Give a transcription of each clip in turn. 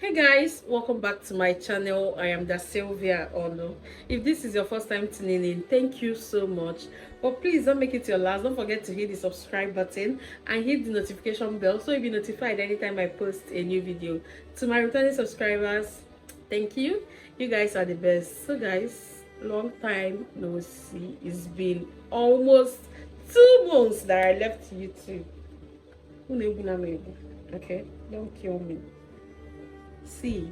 Hey guys, welcome back to my channel. I am dasylviaonu. If this is your first time tuning in, thank you so much. But please don't make it your last. Don't forget to hit the subscribe button and hit the notification bell so you'll be notified anytime I post a new video. To my returning subscribers, thank you. You guys are the best. So guys, long time no see. It's been almost 2 months that I left YouTube. Okay, don't kill me. See,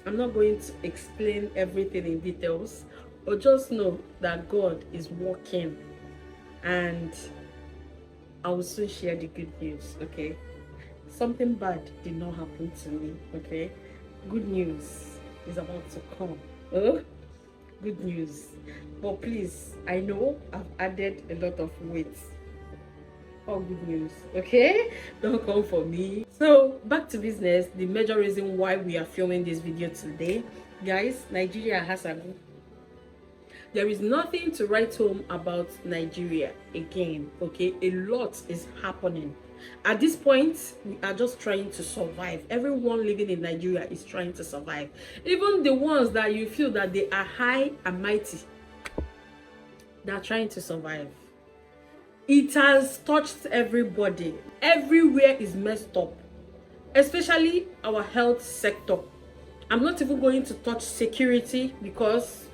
I'm not going to explain everything in details, but just know that God is working and I will soon share the good news. Okay, something bad did not happen to me. Okay, good news is about to come. Oh, good news. But please, I know I've added a lot of weight. All good news, okay? Don't come for me. So back to business. The major reason why we are filming this video today, guys, Nigeria has a go. There is nothing to write home about Nigeria again. Okay, a lot is happening. At this point, we are just trying to survive. Everyone living in Nigeria is trying to survive. Even the ones that you feel that they are high and mighty, they are trying to survive. It has touched everybody. Everywhere is messed up, especially our health sector. I'm not even going to touch security because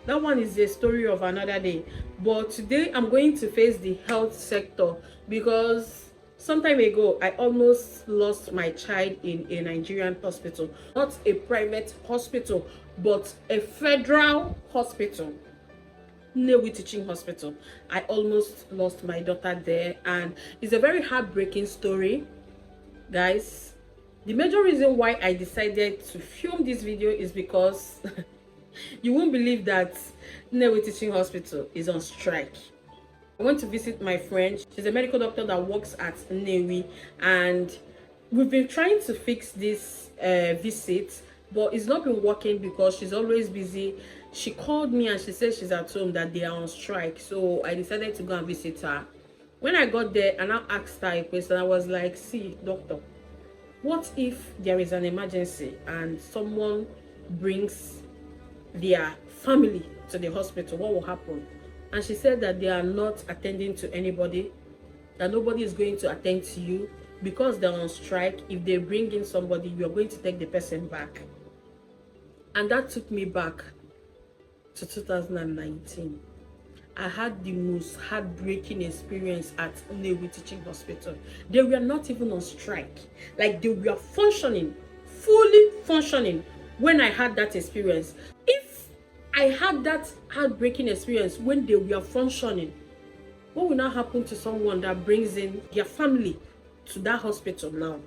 that one is a story of another day. But today I'm going to face the health sector because some time ago I almost lost my child in a Nigerian hospital. Not a private hospital, but a federal hospital. Nnewi Teaching Hospital. I almost lost my daughter there, and it's a very heartbreaking story, guys. The major reason why I decided to film this video is because you won't believe that Nnewi Teaching Hospital is on strike. I went to visit my friend. She's a medical doctor that works at Nnewi, and we've been trying to fix this visit, but it's not been working because she's always busy. She called me and she said she's at home, that they are on strike. So I decided to go and visit her. When I got there and I asked her a question, I was like, see, doctor, what if there is an emergency and someone brings their family to the hospital? What will happen? And she said that they are not attending to anybody, that nobody is going to attend to you because they're on strike. If they bring in somebody, you're going to take the person back. And that took me back to 2019. I had the most heartbreaking experience at Nnewi Teaching Hospital. They were not even on strike. Like, they were functioning, fully functioning when I had that experience. If I had that heartbreaking experience when they were functioning, what will now happen to someone that brings in their family to that hospital now?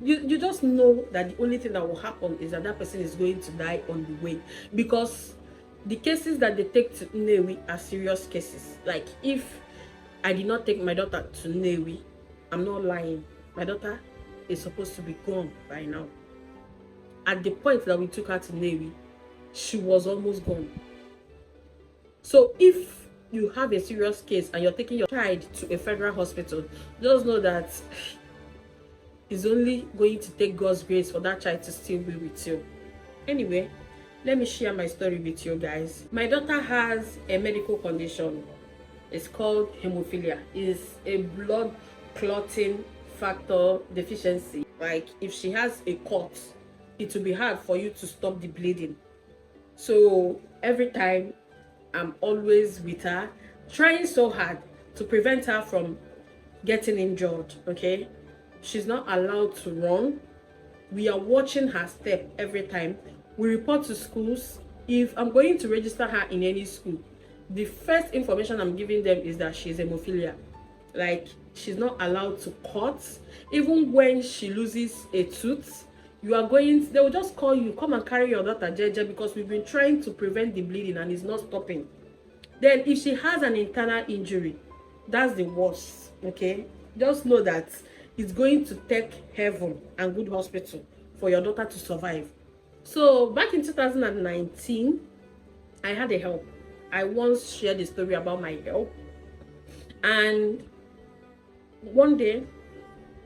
You just know that the only thing that will happen is that that person is going to die on the way, because the cases that they take to Nnewi are serious cases. Like, if I did not take my daughter to Nnewi, I'm not lying, my daughter is supposed to be gone by now. At the point that we took her to Nnewi, she was almost gone. So if you have a serious case and you're taking your child to a federal hospital, just know that it's only going to take God's grace for that child to still be with you. Anyway, let me share my story with you guys. My daughter has a medical condition. It's called hemophilia. It's a blood clotting factor deficiency. Like, if she has a cut, it will be hard for you to stop the bleeding. So every time I'm always with her, trying so hard to prevent her from getting injured. Okay, she's not allowed to run. We are watching her step every time. We report to schools. If I'm going to register her in any school, the first information I'm giving them is that she's hemophilia. Like, she's not allowed to cut. Even when she loses a tooth, they will just call you, come and carry your daughter JJ, because we've been trying to prevent the bleeding and it's not stopping. Then if she has an internal injury, that's the worst. Okay, just know that it's going to take heaven and good hospital for your daughter to survive. So back in 2019, I had a help. I once shared a story about my help, and one day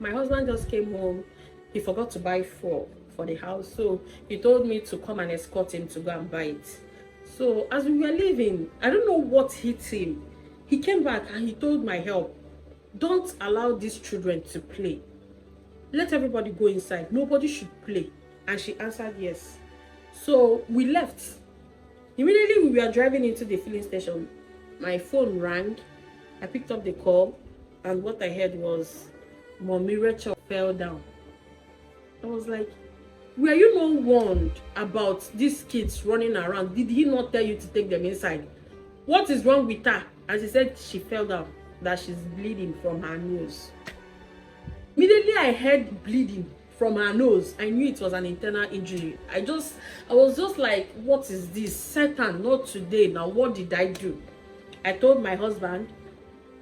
My husband just came home. He forgot to buy four for the house, so he told me to come and escort him to go and buy it. So as we were leaving, I don't know what hit him. He came back and he told my help, don't allow these children to play. Let everybody go inside. Nobody should play. And she answered yes. So we left. Immediately we were driving into the filling station. My phone rang. I picked up the call, and what I heard was, Mommy Rachel fell down. I was like, were you not warned about these kids running around? Did he not tell you to take them inside? What is wrong with her? And she said she fell down, that she's bleeding from her nose. Immediately I heard bleeding from her nose. I knew it was an internal injury. I was just like, what is this? Satan, not today. Now what did I do? I told my husband.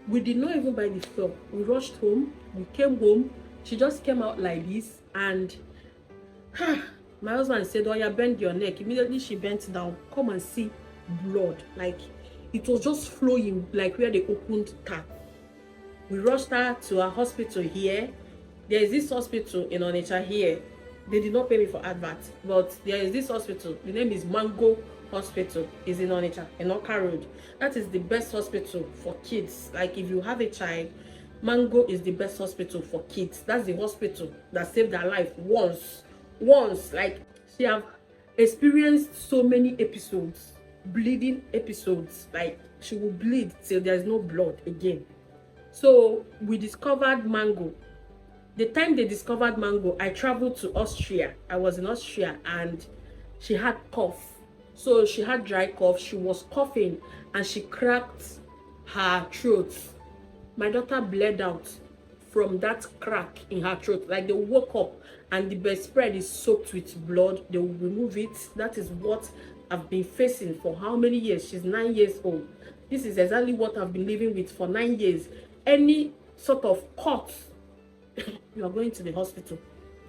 We did not even buy the fuel. We rushed home. We came home. She just came out like this, and my husband said, oh yeah, bend your neck. Immediately she bent down. Come and see blood. Like it was just flowing like where they opened tap. We rushed her to a hospital here. There is this hospital in Onitsha here. They did not pay me for advert, but there is this hospital. The name is Mango Hospital. Is in Onitsha, in Oka Road. That is the best hospital for kids. Like if you have a child, Mango is the best hospital for kids. That's the hospital that saved her life once. Like she have experienced so many episodes, bleeding episodes. Like she will bleed till there's no blood again. So we discovered Mango. The time they discovered Mango, I traveled to Austria. I was in Austria, and she had cough. So she had dry cough. She was coughing and she cracked her throat. My daughter bled out from that crack in her throat. Like they woke up and the bedspread is soaked with blood. They will remove it. That is what I've been facing for how many years? She's 9 years old. This is exactly what I've been living with for 9 years. Any sort of cut, you are going to the hospital.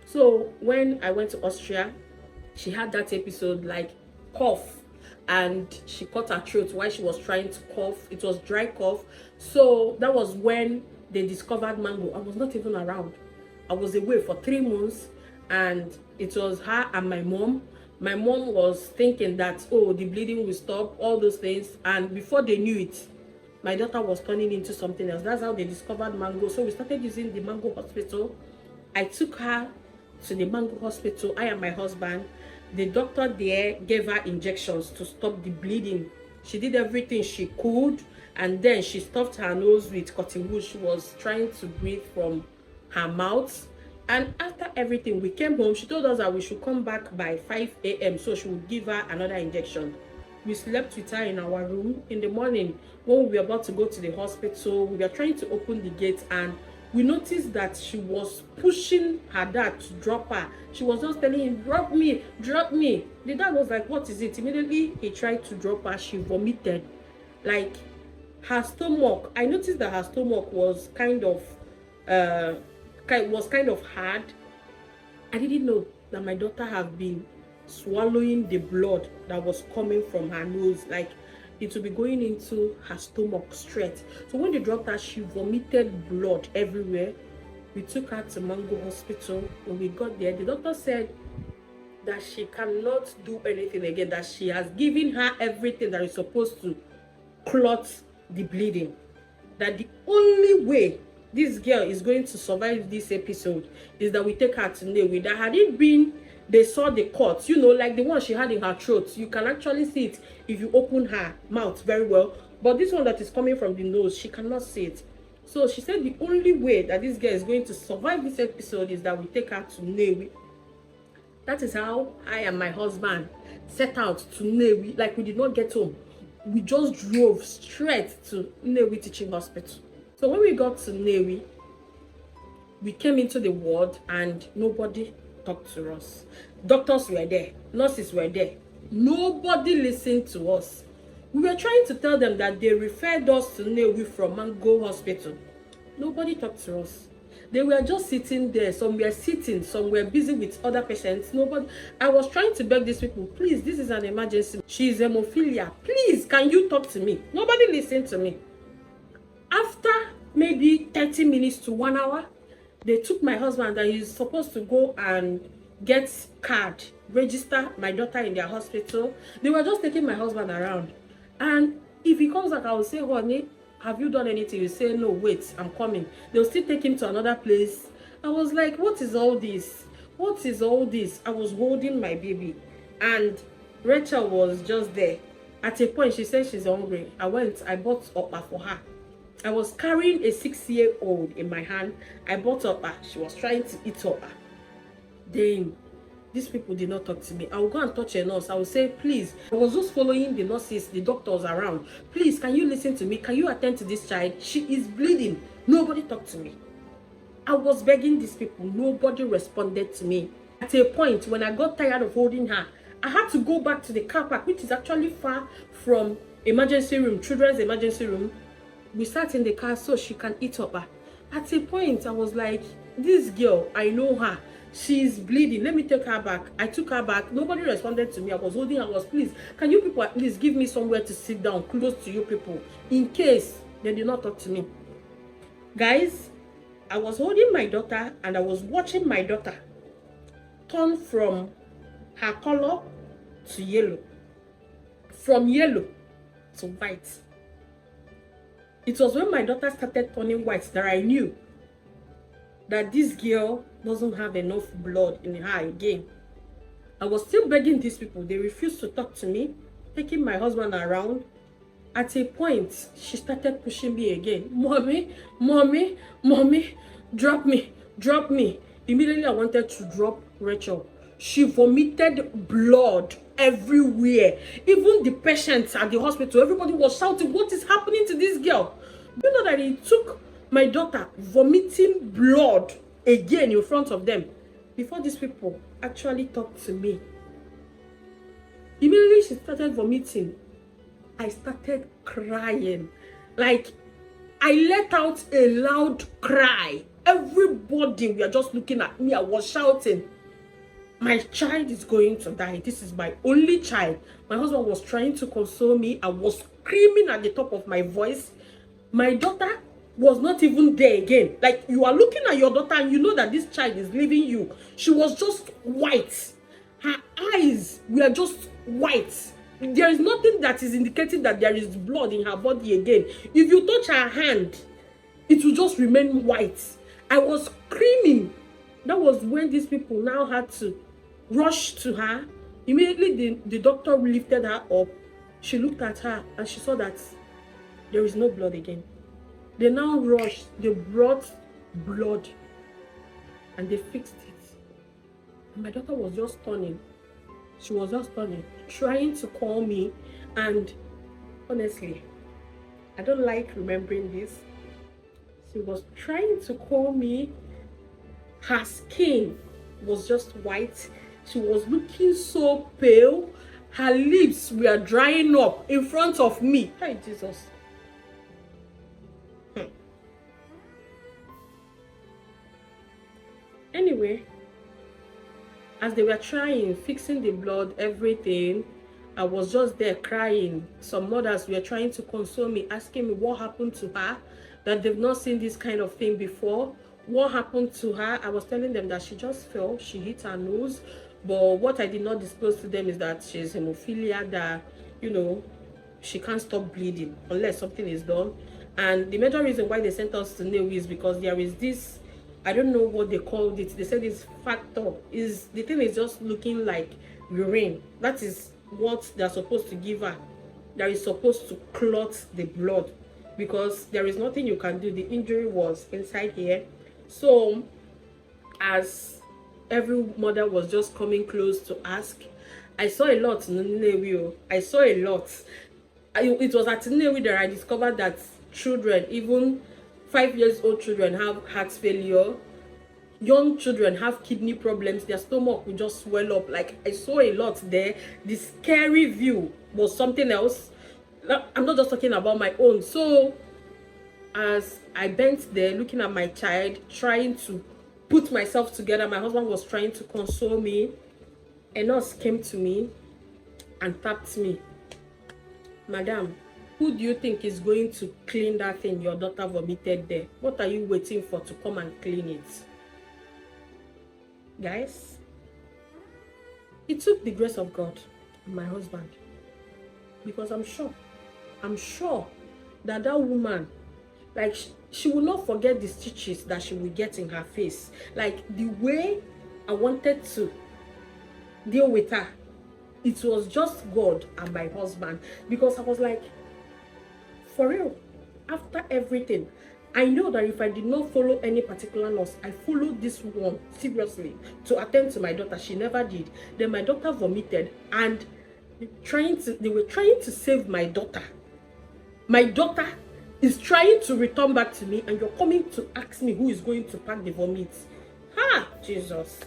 So when I went to Austria, she had that episode, like cough, and she cut her throat while she was trying to cough. It was dry cough. So that was when they discovered Mango. I was not even around. I was away for 3 months, and it was her and my mom. My mom was thinking that, oh, the bleeding will stop, all those things, and before they knew it, my daughter was turning into something else. That's how they discovered Mango. So we started using the Mango Hospital. I took her to the Mango Hospital, I and my husband. The doctor there gave her injections to stop the bleeding. She did everything she could, and then she stuffed her nose with cotton wool. She was trying to breathe from her mouth. And after everything, we came home. She told us that we should come back by 5 a.m. so she would give her another injection. We slept with her in our room. In the morning, when we were about to go to the hospital, we were trying to open the gate, and we noticed that she was pushing her dad to drop her. She was just telling him, drop me, drop me. The dad was like, what is it? Immediately, he tried to drop her. She vomited. Like, her stomach, I noticed that her stomach was kind of hard. I didn't know that my daughter had been swallowing the blood that was coming from her nose. Like, it will be going into her stomach straight. So when they dropped her, she vomited blood everywhere. We took her to Mango Hospital. When we got there, the doctor said that she cannot do anything again, that she has given her everything that is supposed to clot the bleeding. That the only way this girl is going to survive this episode is that we take her to Newi. That had it been, they saw the cut, you know, like the one she had in her throat, you can actually see it if you open her mouth very well. But this one that is coming from the nose, she cannot see it. So she said the only way that this girl is going to survive this episode is that we take her to Newi. That is how I and my husband set out to Newi. Like, we did not get home. We just drove straight to Newi Teaching Hospital. So when we got to Newi, we came into the ward and nobody talked to us. Doctors were there, nurses were there. Nobody listened to us. We were trying to tell them that they referred us to Newi from Mango Hospital. Nobody talked to us. They were just sitting there. Some were sitting, some were busy with other patients. Nobody. I was trying to beg these people, please, this is an emergency. She's hemophilia. Please, can you talk to me? Nobody listened to me. After maybe 30 minutes to 1 hour, They took my husband and he's supposed to go and get card, register my daughter in their hospital. They were just taking my husband around. And if he comes back, I will say, honey, have you done anything? You say, no, wait, I'm coming. They'll still take him to another place. I was like, what is all this? What is all this? I was holding my baby and Rachel was just there. At a point, she said she's hungry. I bought oppa for her. I was carrying a 6-year-old in my hand. I bought oppa. She was trying to eat oppa. Then, these people did not talk to me. I will go and touch a nurse. I will say, please. I was just following the nurses, the doctors around. Please, can you listen to me? Can you attend to this child? She is bleeding. Nobody talked to me. I was begging these people. Nobody responded to me. At a point, when I got tired of holding her, I had to go back to the car park, which is actually far from emergency room, children's emergency room. We sat in the car so she can eat up. At a point, I was like, this girl, I know her. She's bleeding. Let me take her back. I took her back. Nobody responded to me. I was holding her. I was, please, can you people at least give me somewhere to sit down close to you people in case they did not talk to me. Guys, I was holding my daughter and I was watching my daughter turn from her color to yellow, from yellow to white. It was when my daughter started turning white that I knew that this girl doesn't have enough blood in her again. I was still begging these people. They refused to talk to me, taking my husband around. At a point, she started pushing me again. Mommy, mommy, mommy, drop me, drop me. Immediately, I wanted to drop Rachel. She vomited blood everywhere. Even the patients at the hospital, everybody was shouting, what is happening to this girl? Do you know that it took my daughter vomiting blood again in front of them before these people actually talked to me? Immediately she started vomiting, I started crying. Like, I let out a loud cry. Everybody were just looking at me. I was shouting, my child is going to die. This is my only child. My husband was trying to console me. I was screaming at the top of my voice. My daughter was not even there again. Like, you are looking at your daughter and you know that this child is leaving you. She was just white. Her eyes were just white. There is nothing that is indicating that there is blood in her body again. If you touch her hand, it will just remain white. I was screaming. That was when these people now had to rush to her. Immediately, the doctor lifted her up. She looked at her and she saw that there is no blood again. They now rushed. They brought blood and they fixed it. And my daughter was just turning. She was just turning, trying to call me. And honestly, I don't like remembering this. She was trying to call me. Her skin was just white. She was looking so pale. Her lips were drying up in front of me. Hey, Jesus. Anyway, as they were trying, fixing the blood, everything, I was just there crying. Some mothers were trying to console me, asking me what happened to her, that they've not seen this kind of thing before. What happened to her? I was telling them that she just fell, she hit her nose. But what I did not disclose to them is that she's hemophilia, that, you know, she can't stop bleeding unless something is done. And the major reason why they sent us to NEW is because there is this, I don't know what they called it. They said it's factor. Is the thing is just looking like urine. That is what they're supposed to give her. That is supposed to clot the blood, because there is nothing you can do. The injury was inside here. So as every mother was just coming close to ask, I saw a lot in NEW. I saw a lot. It was at NEW that I discovered that children, even 5-year-old children, have heart failure. Young children have kidney problems. Their stomach will just swell up. Like, I saw a lot there. The scary view was something else. I'm not just talking about my own. So as I bent there looking at my child, trying to put myself together, my husband was trying to console me. A nurse came to me and tapped me. Madam, who do you think is going to clean that thing your daughter vomited there? What are you waiting for to come and clean it? Guys, it took the grace of God and my husband, because I'm sure that woman, like, she will not forget the stitches that she will get in her face. Like, the way I wanted to deal with her, it was just God and my husband, because I was like, for real, after everything, I know that if I did not follow any particular nurse, I followed this one seriously to attend to my daughter. She never did. Then my daughter vomited, and they were trying to save my daughter. My daughter is trying to return back to me, and you're coming to ask me who is going to pack the vomit. Ha! Jesus.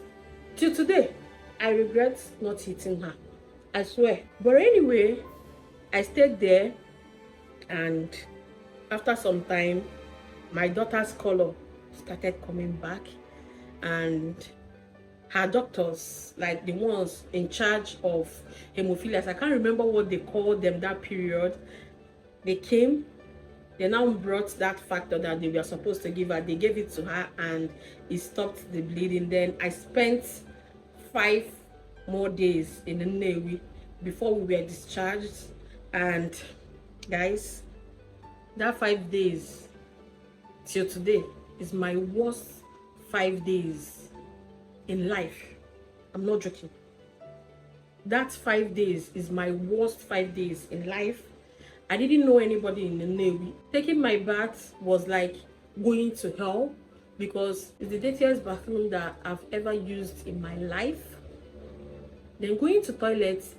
Till today, I regret not hitting her. I swear. But anyway, I stayed there, and after some time, my daughter's color started coming back, and her doctors, like the ones in charge of hemophilias, I can't remember what they called them that period, they came. They now brought that factor that they were supposed to give her. They gave it to her, and it stopped the bleeding. Then I spent 5 more days in the Navy before we were discharged. And guys, that 5 days till today is my worst 5 days in life. I'm not joking. That 5 days is my worst 5 days in life. I didn't know anybody in the Navy. Taking my bath was like going to hell, because it's the dirtiest bathroom that I've ever used in my life. Then going to toilets,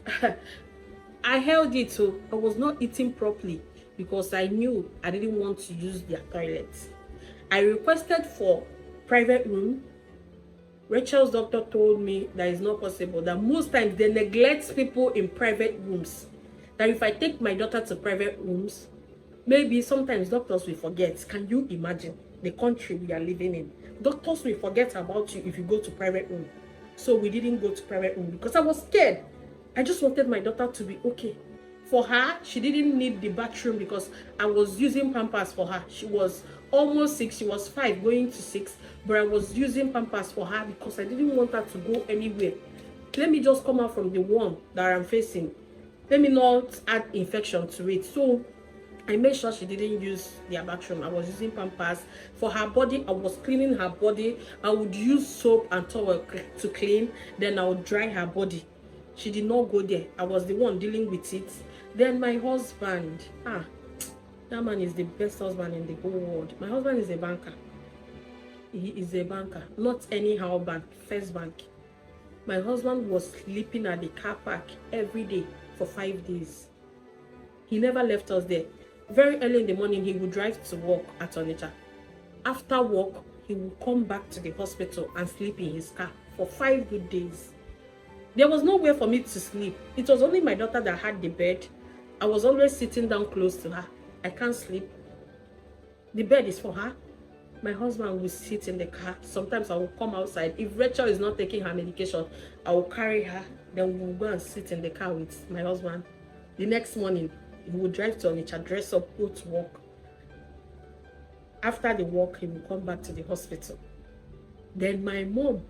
I held it, so I was not eating properly because I knew I didn't want to use their toilets. I requested for private room. Rachel's doctor told me that it's not possible, that most times they neglect people in private rooms. That if I take my daughter to private rooms, maybe sometimes doctors will forget. Can you imagine the country we are living in? Doctors will forget about you if you go to private room. So we didn't go to private room because I was scared. I just wanted my daughter to be okay. For her, she didn't need the bathroom because I was using Pampers for her. She was almost 6. She was 5 going to 6. But I was using Pampers for her because I didn't want her to go anywhere. Let me just come out from the one that I'm facing. Let me not add infection to it. So I made sure she didn't use their bathroom. I was using Pampers. For her body, I was cleaning her body. I would use soap and towel to clean. Then I would dry her body. She did not go there. I was the one dealing with it. Then my husband, that man is the best husband in the whole world. My husband is a banker. He is a banker. Not anyhow bank, First Bank. My husband was sleeping at the car park every day for 5 days. He never left us there. Very early in the morning, he would drive to work at Onitsha. After work, he would come back to the hospital and sleep in his car for 5 good days. There was nowhere for me to sleep. It was only my daughter that had the bed. I was always sitting down close to her. I can't sleep. The bed is for her. My husband will sit in the car. Sometimes I will come outside. If Rachel is not taking her medication, I will carry her. Then we will go and sit in the car with my husband. The next morning, he will drive to Onitsha, dress up, go to work. After the work, he will come back to the hospital. Then my mom,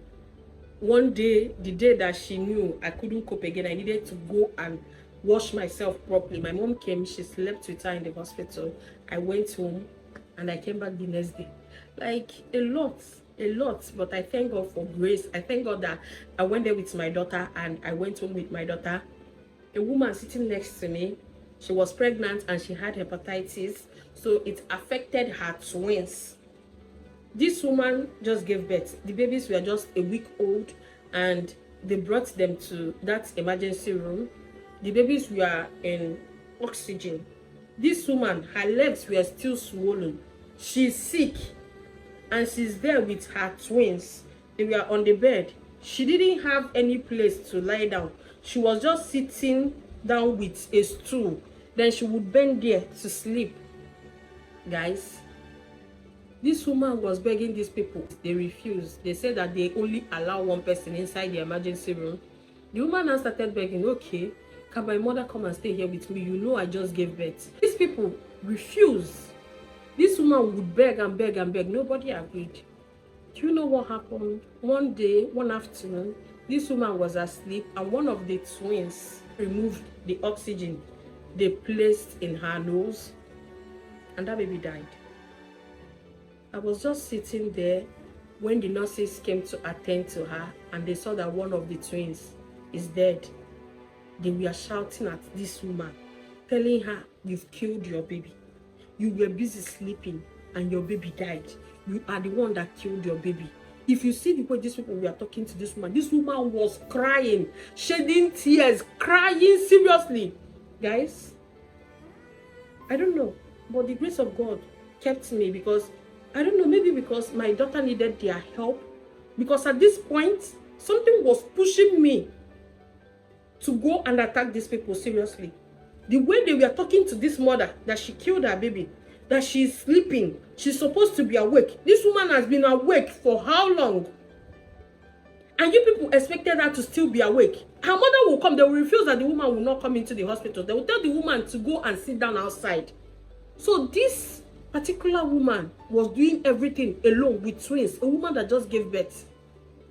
one day, the day that she knew I couldn't cope again, I needed to go and wash myself properly. My mom came, she slept with her in the hospital. I went home and I came back the next day. Like a lot, but I thank God for grace. I thank God that I went there with my daughter and I went home with my daughter. A woman sitting next to me, she was pregnant and she had hepatitis, so it affected her twins. This woman just gave birth. The babies were just a week old and they brought them to that emergency room. The babies were in oxygen. This woman, her legs were still swollen. She's sick and she's there with her twins. They were on the bed. She didn't have any place to lie down. She was just sitting down with a stool. Then she would bend there to sleep. Guys, this woman was begging these people. They refused. They said that they only allow one person inside the emergency room. The woman now started begging, okay, can my mother come and stay here with me? You know I just gave birth. These people refused. This woman would beg and beg and beg. Nobody agreed. Do you know what happened? One day, one afternoon, this woman was asleep and one of the twins removed the oxygen they placed in her nose and that baby died. I was just sitting there when the nurses came to attend to her and they saw that one of the twins is dead. They were shouting at this woman, telling her, "You've killed your baby. You were busy sleeping and your baby died. You are the one that killed your baby." If you see the way these people were talking to this woman was crying, shedding tears, crying seriously. Guys, I don't know, but the grace of God kept me because, I don't know, maybe because my daughter needed their help. Because at this point, something was pushing me to go and attack these people seriously. The way they were talking to this mother, that she killed her baby, that she's sleeping, she's supposed to be awake. This woman has been awake for how long? And you people expected her to still be awake. Her mother will come, they will refuse that the woman will not come into the hospital. They will tell the woman to go and sit down outside. So this particular woman was doing everything alone with twins, a woman that just gave birth.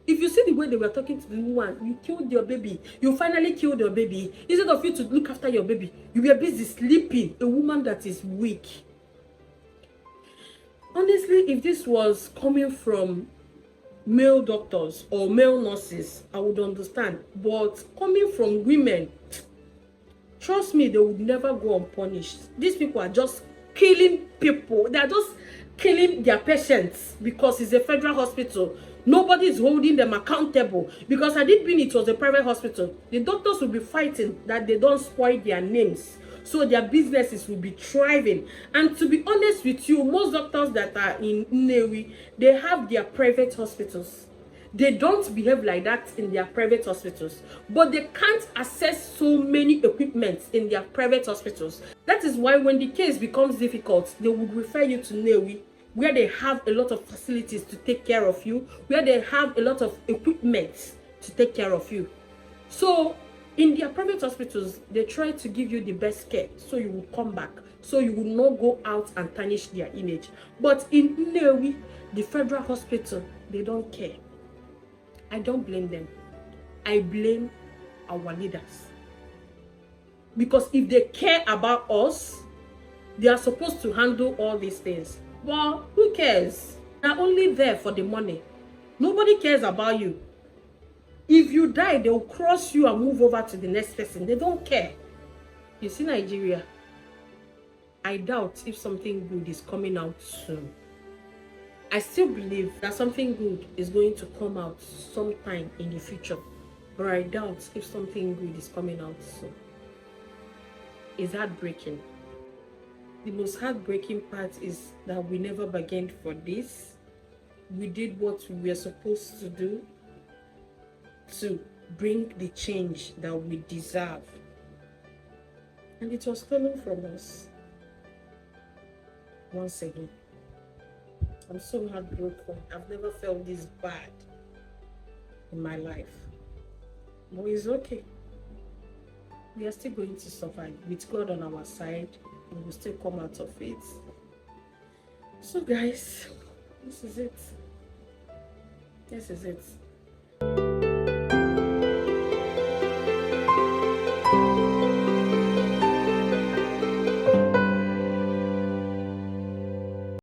If you see the way they were talking to the woman, you killed your baby. You finally killed your baby. Instead of you to look after your baby, you were busy sleeping. A woman that is weak. Honestly, if this was coming from male doctors or male nurses, I would understand. But coming from women, trust me, they would never go unpunished. These people are just killing people. They are just killing their patients because it's a federal hospital. Nobody is holding them accountable. Because had it been it was a private hospital, the doctors will be fighting that they don't spoil their names. So their businesses will be thriving. And to be honest with you, most doctors that are in Nnewi, they have their private hospitals. They don't behave like that in their private hospitals. But they can't access so many equipments in their private hospitals. That is why when the case becomes difficult, they would refer you to Nnewi, where they have a lot of facilities to take care of you, where they have a lot of equipment to take care of you. So in their private hospitals, they try to give you the best care so you will come back, so you will not go out and tarnish their image. But in Nnewi, the federal hospital, they don't care. I don't blame them. I blame our leaders. Because if they care about us, they are supposed to handle all these things. Well, who cares? They're only there for the money. Nobody cares about you. If you die, they'll cross you and move over to the next person. They don't care. You see Nigeria, I doubt if something good is coming out soon. I still believe that something good is going to come out sometime in the future. But I doubt if something good is coming out soon. It's heartbreaking. The most heartbreaking part is that we never bargained for this. We did what we were supposed to do to bring the change that we deserve. And it was stolen from us. Once again. I'm so heartbroken. I've never felt this bad in my life. But it's okay. We are still going to survive. With God on our side, we will still come out of it. So guys, this is it. This is it.